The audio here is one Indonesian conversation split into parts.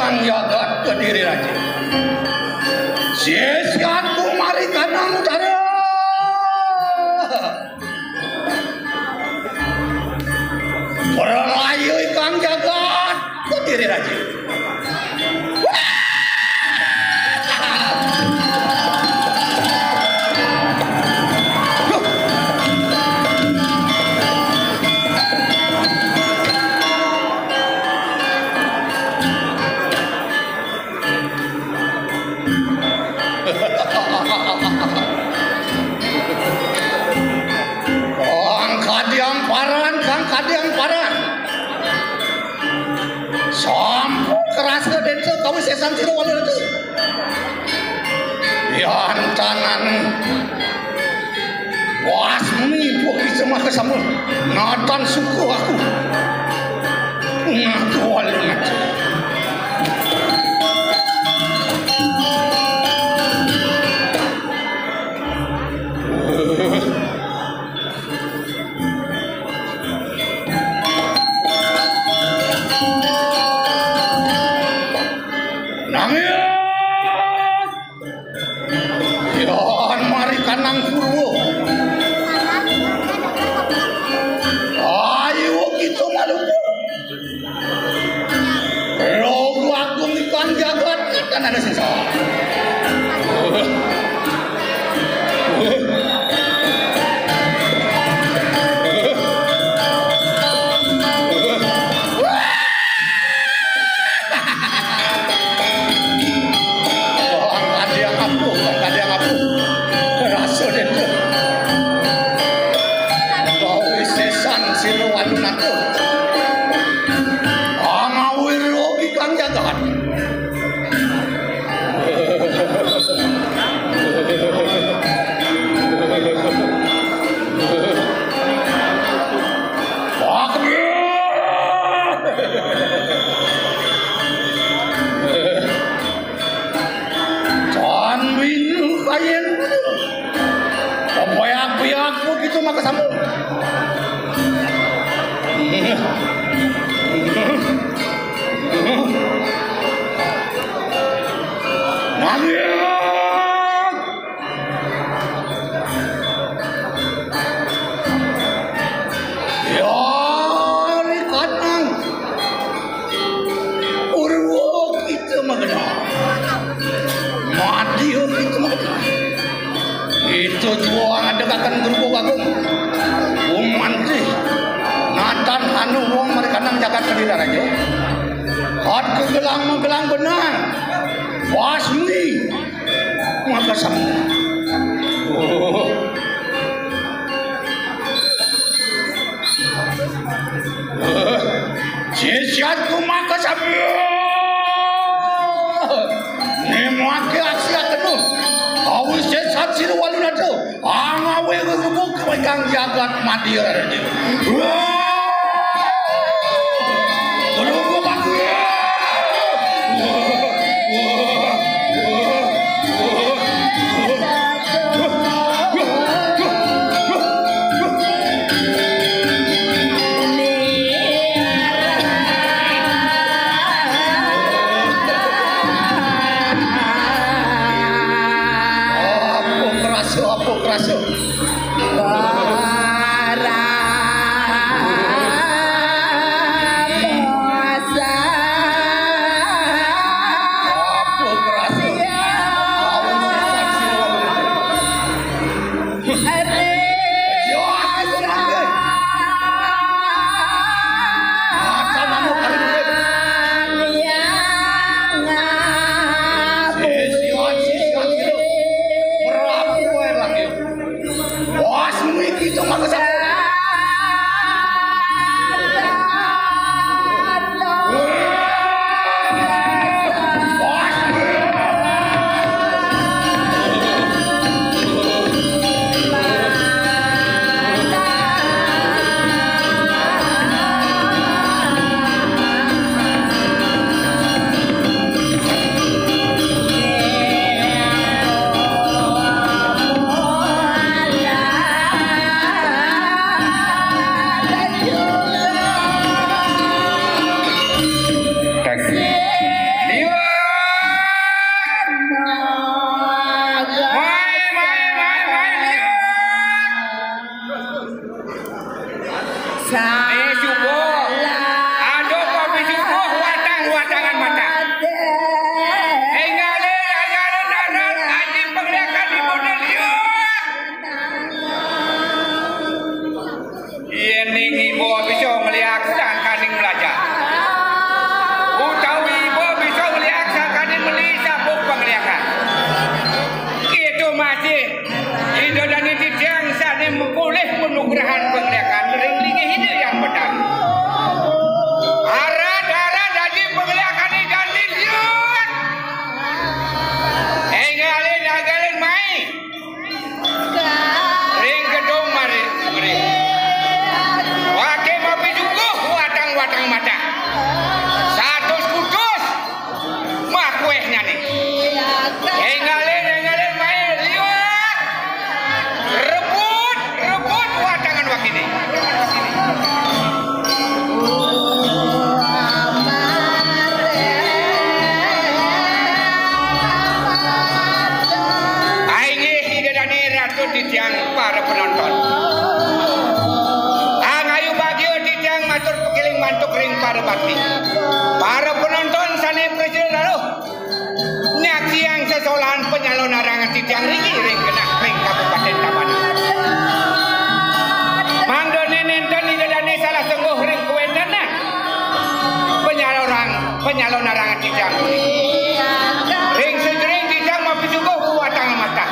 Kang Jagat Kediri Raja. Siasatku mari kanang utara. Perlayu Kang Jagat Kediri Raja. Kadiang paran sampu keras ke desa kau sesam siro walu itu yantanan wasmi buki semua kesamul natan suku aku ngaku walu nanti Kanang Purwo. Ayo kita malu. Rogo agung Kang Jagat kan ada sisa. Gitu maka sambung. Itu dua adegakan gerbong agung Mantri Natan anu wong mereka nang Jagat Kediri Raja hat kegelang menggelang benar wasmi maka sama siasatku maka sama nemake aksi akenuh awis sesat sira walu nato angawe gubuk Kang Jagat Madya Raja. Barang titiang riki ring genah ring Kabupaten Tabanan. Mangdo nenten idadane salah sengguh ring kuwendana. Penyalon narangan titiang ring sejering titiang mapi sungguh watang mata.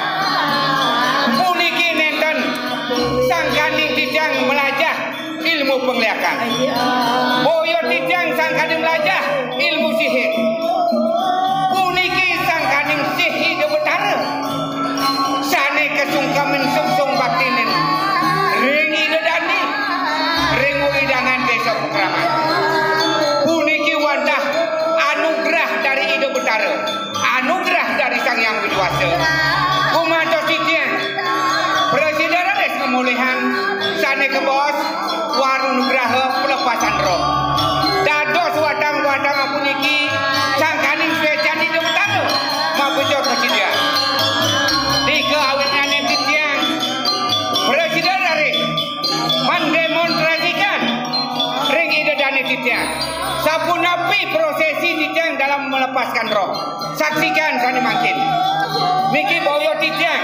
Puniki nenten sangkaning titiang melajah ilmu pengliakan. Boyo titiang sangkaning melajah ilmu sihir. Puniki sangkaning sihir de betara. Sane kesungkamen sungsung baktinin. Ring idadani ring widangan desa Pukraman. Puniki wadah anugerah dari Ide Betara. Anugerah dari Sang Yang Widiwasa. Kumaha titiang Presiden Res pemulihan sane ke bos waru nugraha pelepasan roh. Dados wadang-wadang puniki sangkaning suecan Ide Betara mabejo presiden. Dike awitnya titiang Presiden Res mendemonstrasikan ring ide dani titiang. Sapunapi prosesi titiang dalam melepaskan roh. Saksikan sani mangkin. Niki boyo titiang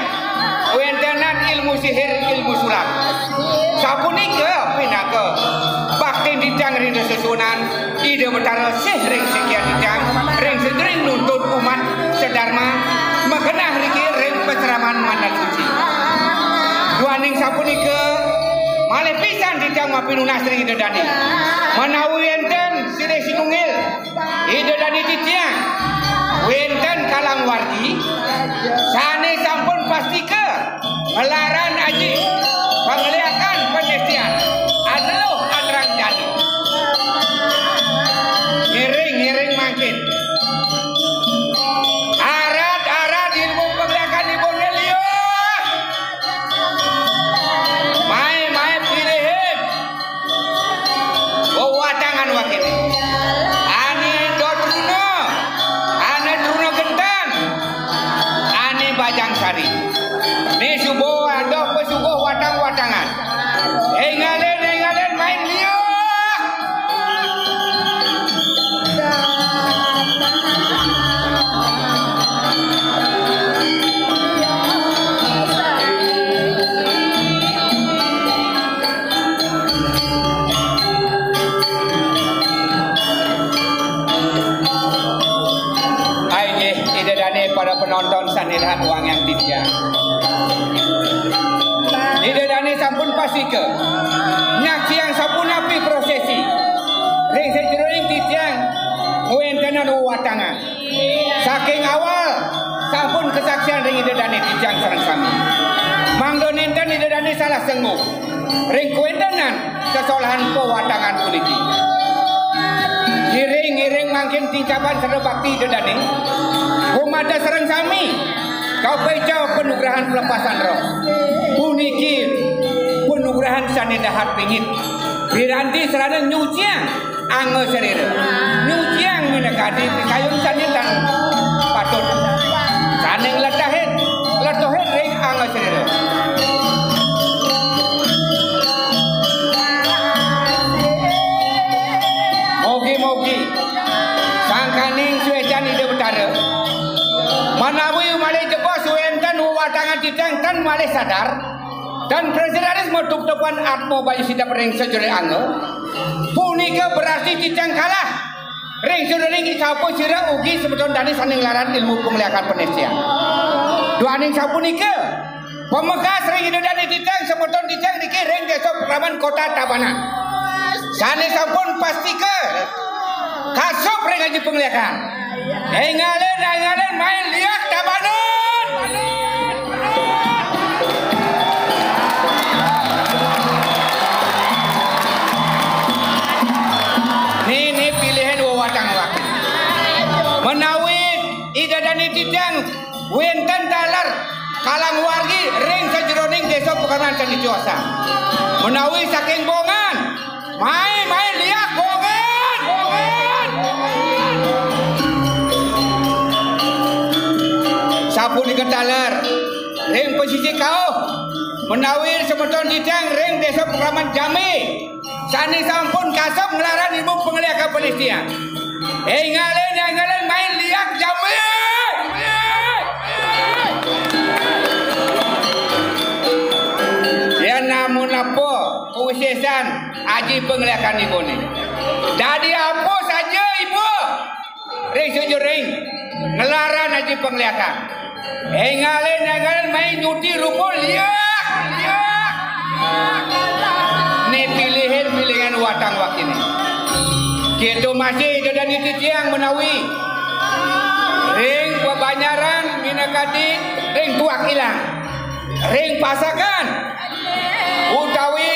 wentenan ilmu sihir ilmu sulap. Sapunika pinake bakti titiang rindu susunan Ide Betara sih ring sekian titiang ring sedering nuntut umat sedharma megenah riki ring peseraman mandat suci. Duaning sapunika malih pisan titiang mapinunas ring ide dani. Menawi enten sirih sinungil ide dani titiang wenten kalang wargi sane sampun pastike ngelaran aji pengliakan penestian aduh adrang jani. Ngiring mangkin arat ilmu pengliakan ibu Nelio. Mai pilihin wadangan wakil ani dotruno ane truno gentang ani bajang sari ni subuh adoh pesuguh wadang-wadangan engalen main liu. Para penonton sanirhan uang yang titiang ide dani sampun pasike nyaksi yang sampun api prosesi ring sejeroing titiang wentenan watangan saking awal sampun kesaksian ring ide dani titiang sareng sami mangdo nenten ide dani salah sengguh ring kuwentenan kesolahan pewatangan puniki ngiring mangkin tingkapan serta bakti ide dani kumada sereng sami kau pecah penugerahan pelepasan roh puniki penugerahan sane dahat pingit piranti serana nyuciang angge serira nyuciang minekadi kayun sane dan patut sane letohet ring angge serira. Mogi sangkaning suecan Ide Betara manawi malih jebos wenten wadangan titiang tan malih sadar dan presiden metup-tupan atmo bayi sidap ring sejere angge punika berarti titiang kalah ring sejering isapu sira ugi sebeton dani saning laran ilmu pengliakan penestian. Duaning sapunika pemegas ring ide dani titiang sebeton titiang niki ring desa Pukraman Kota Tabanan sane sampun pastike kasup ring aji pengliakan. Engalen main lihat Tabanan. Ini pilihan wawadang wakil. Menawi ide dani titiang wenten dalar kalang wargi ring sejeroning desa Pukraman Sanitiosa. Menawi saking bongan main lihat bongan. Sapu diketaler ring pesisir kau menawir semeton titiang ring desa Pukraman Jami sani sampun kasep ngelaran ilmu pengliakan penestian. Engalen main liak Jami. aji penglihatan ibu ni. Jadi apa saja ibu? Ring sejering ngelaran aji penglihatan. Engalen main nyuti rumput liak. Ni pilihan watang wak ini. Kita masih ada di tiang menawi. Ring Kebanyaran Minakadi, ring Tuak Ilang, ring Pasakan, utawi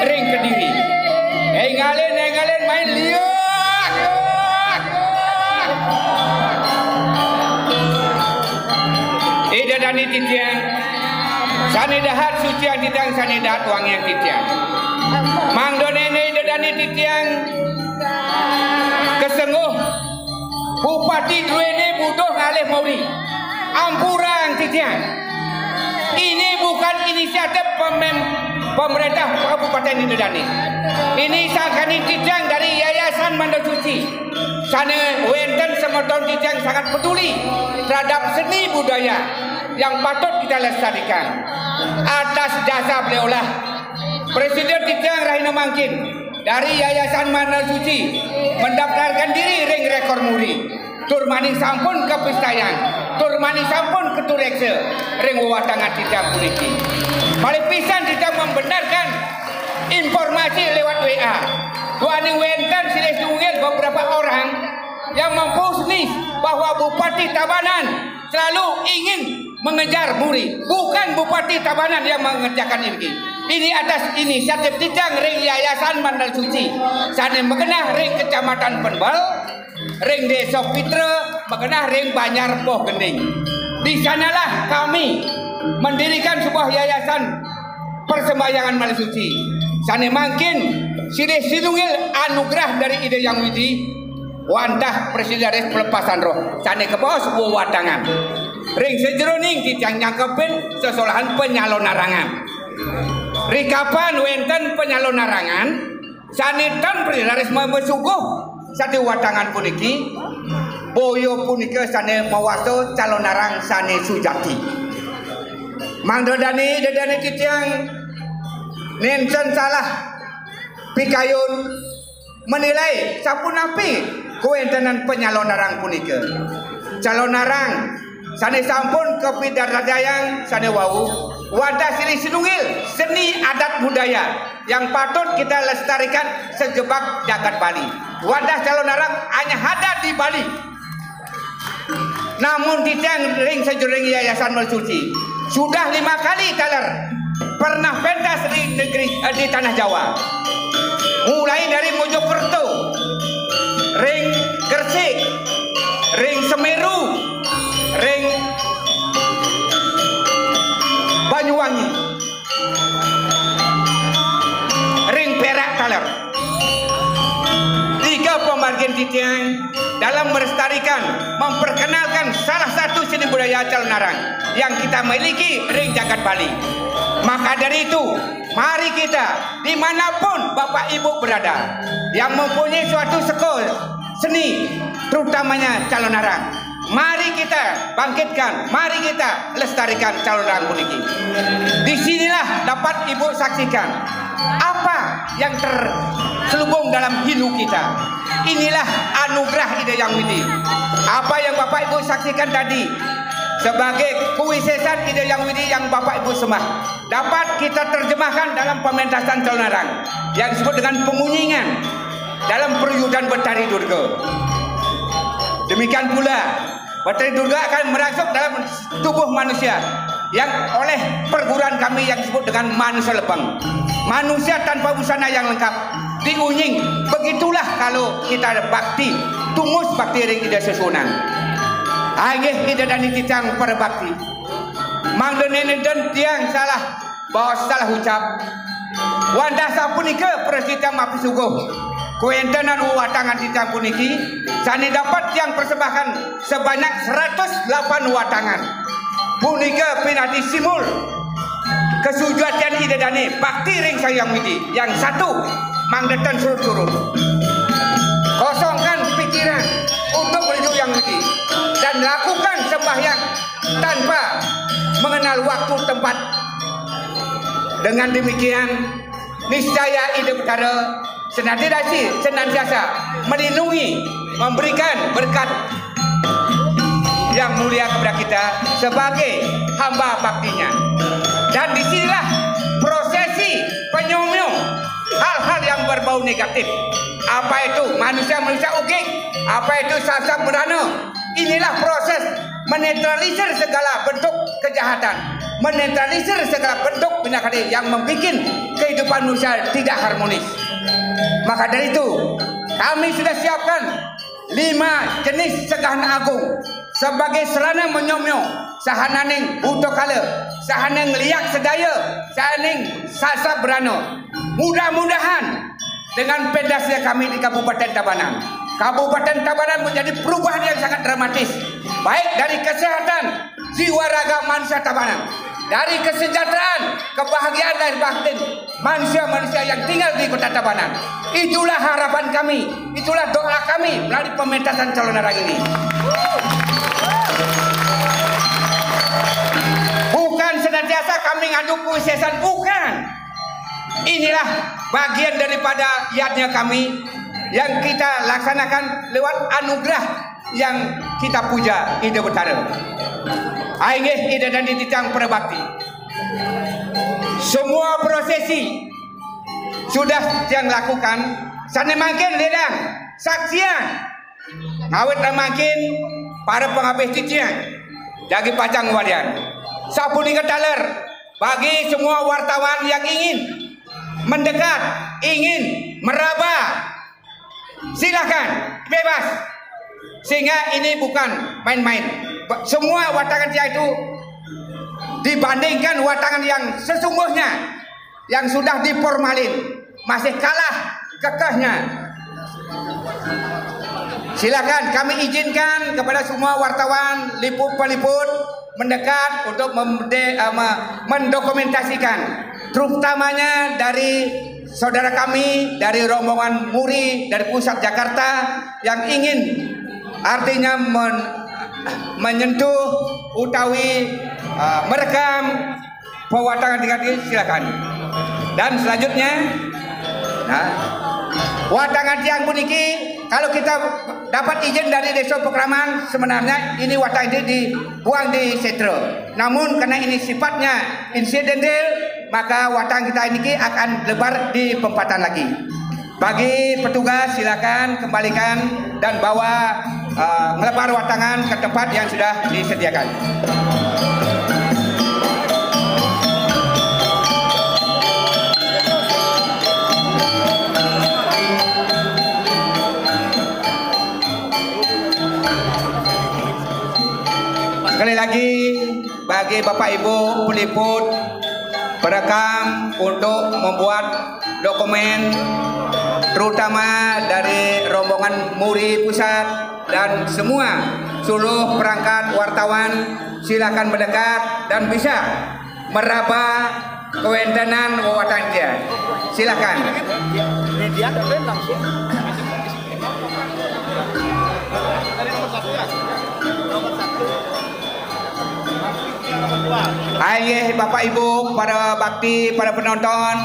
ring Kediri. Engalen main liak. Ida dani titian, sani dahat sucian titian, sani dahat wang yang titian. Mang donene ida dani titian, kesenguh Bupati Duene butuh ngalih Mauri, ampurang titian. Ini bukan inisiatif pemerintah Kabupaten Indodani. Ini sakani titian dari Yayasan Mandor Suci. Sana wenten semeton titian sangat peduli terhadap seni budaya yang patut kita lestarikan. Atas jasa beliaulah Presiden Titian Rahina Mangkin dari Yayasan Mandor Suci mendaftarkan diri ring rekor muri. Tur maning sampun ke Pistayang, tur maning sampun ke Turekse, ring watangan Titian puniki. Malih pisan Titian membenarkan informasi lewat WA. Duaning wenten silih tunggal beberapa orang yang memposting bahwa Bupati Tabanan selalu ingin mengejar muri. Bukan Bupati Tabanan yang mengerjakan ini. Ini atas inisiatif Titian ring Yayasan Mandor Suci. Sana mengenah ring Kecamatan Penbal, ring Desa Fitra, mengenah ring Banyar Poh Gending. Di sanalah kami mendirikan sebuah yayasan persembayangan Mandor Suci. Sana makin silih sinungil anugerah dari Ide Yang Widi, wantah Presiden pelepasan roh. Sana ke bawah sebuah wadangan. Ring sejeroning Titian nyangkepin sesolahan penyalon narangan. Rikapan wenten penyalon narangan, sanitan Presiden mesuguh satu wadangan puniki, boyo puniki sane mawaso calon narang sane Sujati. Mang Dodani Titian nenten salah pikayun menilai sapunapi kuentenan penyalon narang puniki. Calon narang sane sampun ke Pidarajayang sane wau wadah silih sinungil seni adat budaya yang patut kita lestarikan sejebak jagat Bali. Wadah calon narang hanya ada di Bali. Namun Titian ring sejering Yayasan Mandor Suci sudah 5 kali taler pernah pentas di negeri di tanah Jawa. Mulai dari Mojokerto, ring Gresik, ring Semeru, ring Banyuwangi, ring Perak taler. 3 pembagian Titian dalam melestarikan, memperkenalkan salah satu seni budaya calon narang yang kita miliki ring jagat Bali. Maka dari itu, mari kita dimanapun Bapak Ibu berada yang mempunyai suatu sekolah seni, terutamanya calon narang, mari kita bangkitkan, mari kita lestarikan calon narang puniki. Disinilah dapat Ibu saksikan apa yang terselubung dalam hidup kita. Inilah anugerah Ide Yang Widi. Apa yang Bapak Ibu saksikan tadi sebagai kuisesan Ide Yang Widi yang Bapak Ibu sembah dapat kita terjemahkan dalam pementasan calon narang yang disebut dengan pengunyingan dalam perwujudan Betari Durga. Demikian pula Betari Durga akan merasuk dalam tubuh manusia yang oleh perguruan kami yang disebut dengan manusia lepeng. Manusia tanpa busana yang lengkap diunying. Begitulah kalau kita ada bakti, tumus bakti ring Ida Sesunan. Agih Ida dan Titian perbakti. Mang Donene dan tiang salah bawa salah ucap. Wandah sapunika Presiden Mapisugo. Kuentenan watangan Titian puniki sani dapat yang persembahkan sebanyak 108 watangan. Punika pinati simul kesujatian Ida Dani bakti ring Sayang Widi. Yang satu Mang Detan surut-surut kosongkan pikiran untuk menuju Yang Widi dan lakukan sembahyang tanpa mengenal waktu tempat. Dengan demikian niscaya Ida Betara senantiasa melindungi, memberikan berkat yang mulia kepada kita sebagai hamba baktinya. Dan disinilah prosesi penyomyong hal-hal yang berbau negatif. Apa itu manusia ugik, apa itu sasab berana. Inilah proses menetralisir segala bentuk kejahatan, menetralisir segala bentuk binakari yang membuat kehidupan manusia tidak harmonis. Maka dari itu kami sudah siapkan 5 jenis segahan agung sebagai serana menyomyong sahananing utokala, sahaneng liak sedaya, sahaneng sasa berano. Mudah-mudahan dengan pedasnya kami di Kabupaten Tabanan, Kabupaten Tabanan menjadi perubahan yang sangat dramatis, baik dari kesehatan jiwa raga manusia Tabanan, dari kesejahteraan, kebahagiaan lahir batin manusia-manusia yang tinggal di Kota Tabanan. Itulah harapan kami, itulah doa kami melalui pementasan calon arang ini. Bukan senantiasa kami ngadu kuisesan, bukan. Inilah bagian daripada yatnya kami yang kita laksanakan lewat anugerah yang kita puja Ida Betara. Aingeh Ida dan dititang perbakti. Semua prosesi sudah yang lakukan, sana makin ledang saksian awet makin para penghabis titian dagi pacang walian sapuni ketaler bagi semua wartawan yang ingin mendekat, ingin meraba, silakan bebas, sehingga ini bukan main-main. Semua watangan dia itu dibandingkan watangan yang sesungguhnya yang sudah diformalin masih kalah kekehnya. Silakan kami izinkan kepada semua wartawan liput-peliput mendekat untuk mendokumentasikan, terutamanya dari saudara kami dari rombongan Muri dari pusat Jakarta yang ingin artinya menyentuh utawi merekam pewatangan tingkat. Silakan. Dan selanjutnya, watangan tiang puniki kalau kita dapat izin dari Desa Pekraman, sebenarnya ini watang ini dibuang di Setro. Namun karena ini sifatnya insidental, maka watang kita ini akan lebar di perempatan lagi. Bagi petugas silakan kembalikan dan bawa melebar watangan ke tempat yang sudah disediakan. Sekali lagi bagi Bapak Ibu peliput perekam untuk membuat dokumen terutama dari rombongan Muri Pusat dan semua seluruh perangkat wartawan silakan mendekat dan bisa meraba kewenangan wawatan dia. Silakan. Ayah Bapak Ibu, para bakti, para penonton,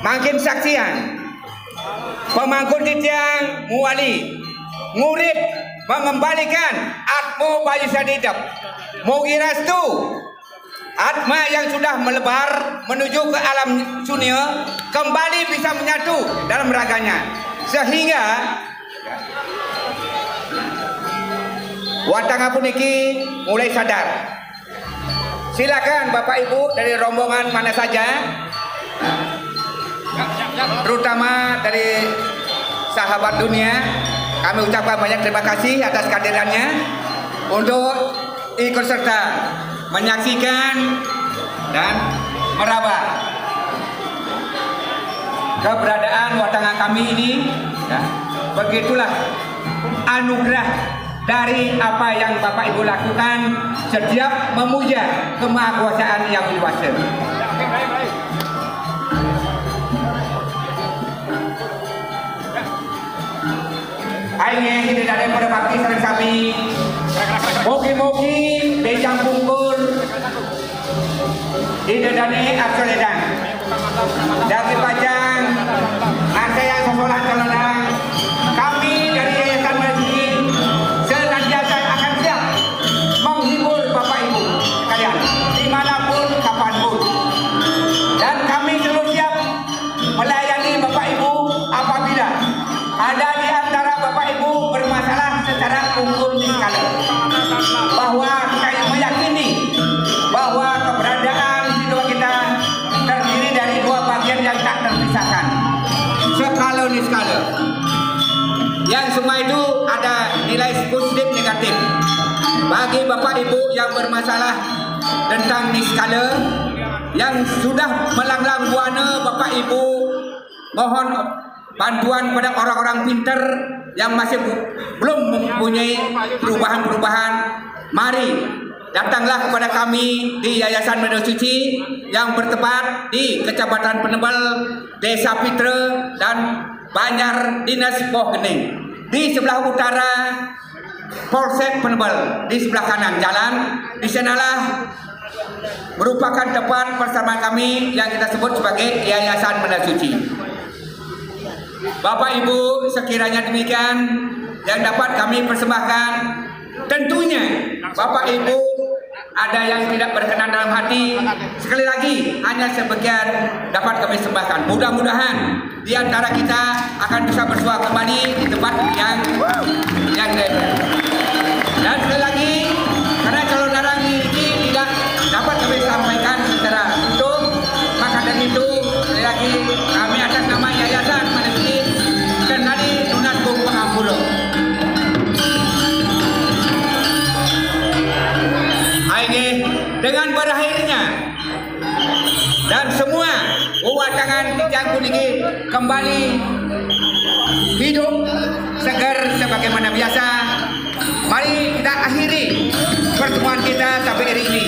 makin saksian pemangku titiang muwali murid mengembalikan atmo bayi sadidap mugirestu atma yang sudah melebar menuju ke alam sunia kembali bisa menyatu dalam raganya sehingga watang puniki mulai sadar. Silakan Bapak Ibu dari rombongan mana saja, terutama dari sahabat dunia, kami ucapkan banyak terima kasih atas kehadirannya untuk ikut serta menyaksikan dan meraba keberadaan watangan kami ini. Ya, begitulah anugerah dari apa yang Bapak Ibu lakukan setiap memuja kemahakuasaan yang kuasa. Aingnya ini dari pada bakti sareng sami. Mogi-mogi bejang pungkur di dedane akseledang. Dari pajak nilai positif negatif. Bagi Bapak Ibu yang bermasalah tentang niskala, yang sudah melanglang buana Bapak Ibu, mohon bantuan pada orang-orang pintar yang masih belum mempunyai perubahan-perubahan. Mari datanglah kepada kami di Yayasan Medan Suci yang bertempat di Kecamatan Penebel, Desa Pitra dan Banjar Dinas Poh Kening. Di sebelah utara Polsek Penebel, di sebelah kanan jalan, di sanalah merupakan tempat bersama kami yang kita sebut sebagai Yayasan Medan Suci. Bapak Ibu, sekiranya demikian yang dapat kami persembahkan. Tentunya Bapak Ibu ada yang tidak berkenan dalam hati, sekali lagi hanya sebagian dapat kami sembahkan. Mudah-mudahan di antara kita akan bisa bersua kembali di tempat yang lain. Dan sekali lagi, karena calon darah ini tidak dapat kami sampaikan secara utuh, maka dari itu sekali lagi kami atas nama Yayasan Medan Suci dan tadi Tunas Bung Pengampulo. Dengan berakhirnya dan semua wacangan Titiang Kuninggi kembali hidup segar sebagaimana biasa, mari kita akhiri pertemuan kita sampai hari ini.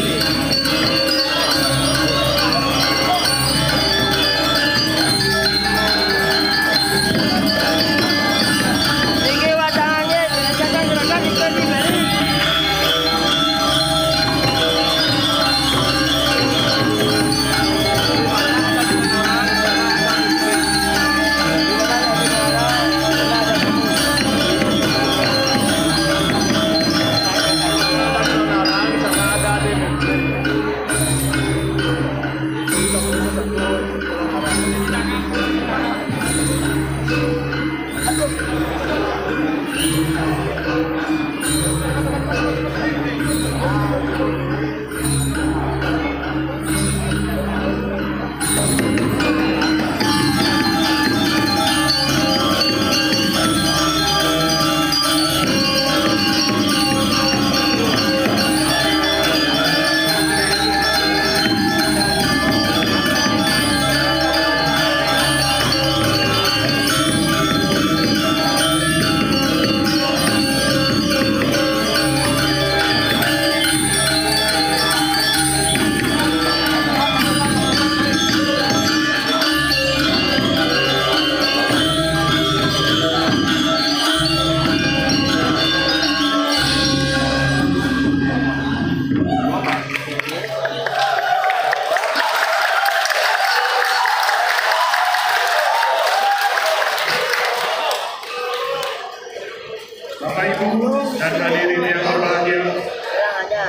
Bapak Ibu dan hadirin yang berbahagia,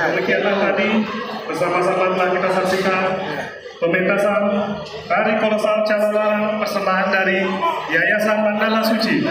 demikianlah tadi bersama-sama telah kita saksikan pementasan tari kolosal Calalarang persembahan dari Yayasan Mandala Suci.